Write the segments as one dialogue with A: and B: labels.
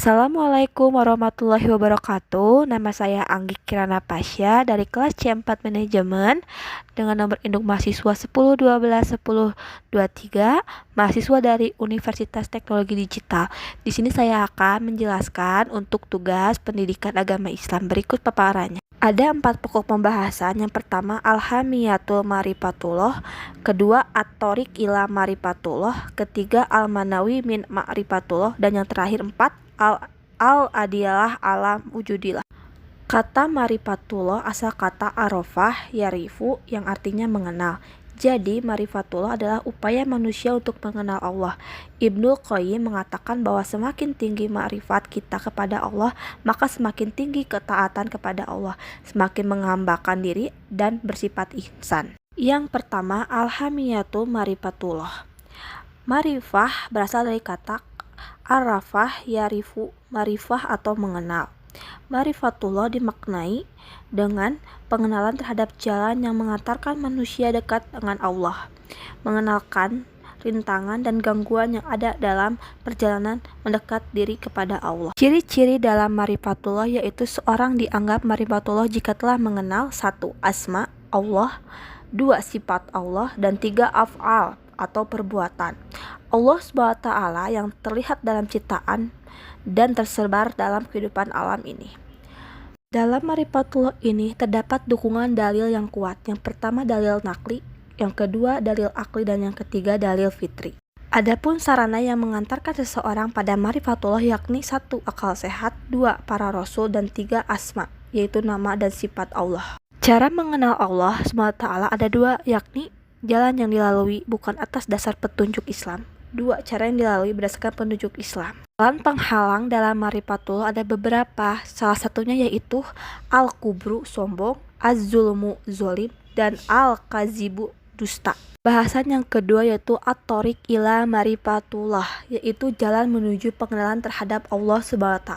A: Assalamualaikum warahmatullahi wabarakatuh. Nama saya Anggi Kirana Pasya dari kelas C4 Manajemen dengan nomor induk mahasiswa 10121023, mahasiswa dari Universitas Teknologi Digital. Di sini saya akan menjelaskan untuk tugas pendidikan agama Islam. Berikut paparannya. Ada 4 pokok pembahasan. Yang pertama Alhamiyatul Marifatullah, kedua At-Thoriq ila Marifatullah, ketiga Al-Manawi min Ma'rifatullah, dan yang terakhir 4 Al-Adilah alam wujudillah. Kata Marifatullah asal kata arafah yarifu yang artinya mengenal. Jadi Marifatullah adalah upaya manusia untuk mengenal Allah. Ibnu Qayyim mengatakan bahwa semakin tinggi ma'rifat kita kepada Allah, maka semakin tinggi ketaatan kepada Allah, semakin menghambakan diri dan bersifat ihsan. Yang pertama Alhamiyatul Marifatullah. Marifah berasal dari kata arafah yarifu, marifah atau mengenal. Marifatullah dimaknai dengan pengenalan terhadap jalan yang mengantarkan manusia dekat dengan Allah, mengenalkan rintangan dan gangguan yang ada dalam perjalanan mendekat diri kepada Allah. Ciri-ciri dalam marifatullah yaitu seorang dianggap marifatullah jika telah mengenal 1. Asma Allah, 2. Sifat Allah, dan 3. Af'al atau perbuatan Allah SWT yang terlihat dalam ciptaan dan tersebar dalam kehidupan alam ini. Dalam marifatullah ini terdapat dukungan dalil yang kuat. Yang pertama dalil nakli, yang kedua dalil akli, dan yang ketiga dalil fitri. Adapun sarana yang mengantarkan seseorang pada marifatullah yakni 1. Akal sehat, 2. Para rasul, dan 3. Asma, yaitu nama dan sifat Allah. Cara mengenal Allah SWT ada 2, yakni jalan yang dilalui bukan atas dasar petunjuk Islam. 2. Cara yang dilalui berdasarkan petunjuk Islam. Jalan penghalang dalam marifatullah ada beberapa, salah satunya yaitu al-kubru sombong, az-zulmu zolim, dan al-kazibu dusta. Bahasan yang kedua yaitu at-thoriq ila marifatullah, yaitu jalan menuju pengenalan terhadap Allah SWT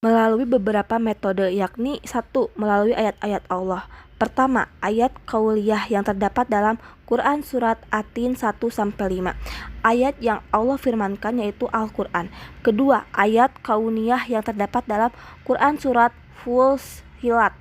A: melalui beberapa metode, yakni 1. Melalui ayat-ayat Allah. Pertama, ayat qauliyah yang terdapat dalam Quran surat Atin 1-5. Ayat yang Allah firmankan yaitu Al-Quran. Kedua, ayat kauniyah yang terdapat dalam Quran surat Fussilat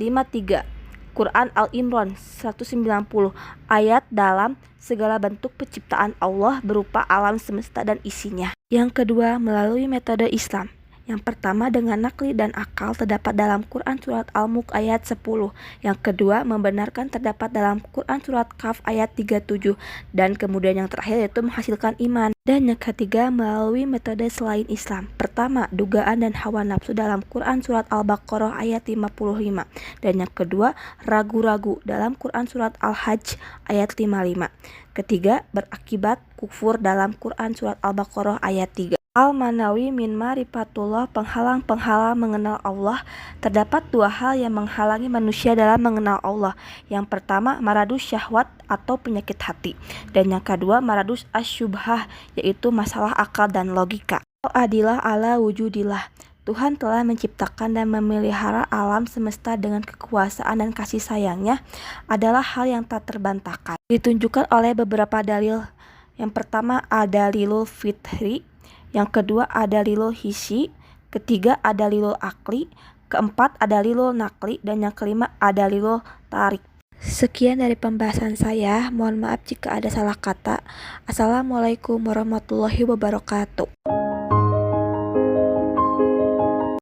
A: 5-3. Quran Al-Imran 190. Ayat dalam segala bentuk penciptaan Allah berupa alam semesta dan isinya. Yang kedua, melalui metode Islam. Yang pertama dengan nakli dan akal terdapat dalam Quran surat Al-Mulk ayat 10. Yang kedua membenarkan terdapat dalam Quran surat Kaf ayat 37. Dan kemudian yang terakhir yaitu menghasilkan iman. Dan yang ketiga melalui metode selain Islam. Pertama dugaan dan hawa nafsu dalam Quran surat Al-Baqarah ayat 55. Dan yang kedua ragu-ragu dalam Quran surat Al-Hajj ayat 55. Ketiga berakibat kufur dalam Quran surat Al-Baqarah ayat 3. Al-Manawi min Marifatullah, penghalang-penghalang mengenal Allah. Terdapat 2 hal yang menghalangi manusia dalam mengenal Allah. Yang pertama maradus syahwat atau penyakit hati, dan yang kedua maradus asyubhah, yaitu masalah akal dan logika. Al-Adilah ala wujudillah, Tuhan telah menciptakan dan memelihara alam semesta dengan kekuasaan dan kasih sayangnya adalah hal yang tak terbantahkan. Ditunjukkan oleh beberapa dalil. Yang pertama ada dalilul fitri, yang kedua ada dalilul hissi, ketiga ada dalilul akli, keempat ada dalilul nakli, dan yang kelima ada dalilul tarik. Sekian dari pembahasan saya, mohon maaf jika ada salah kata. Assalamualaikum warahmatullahi wabarakatuh.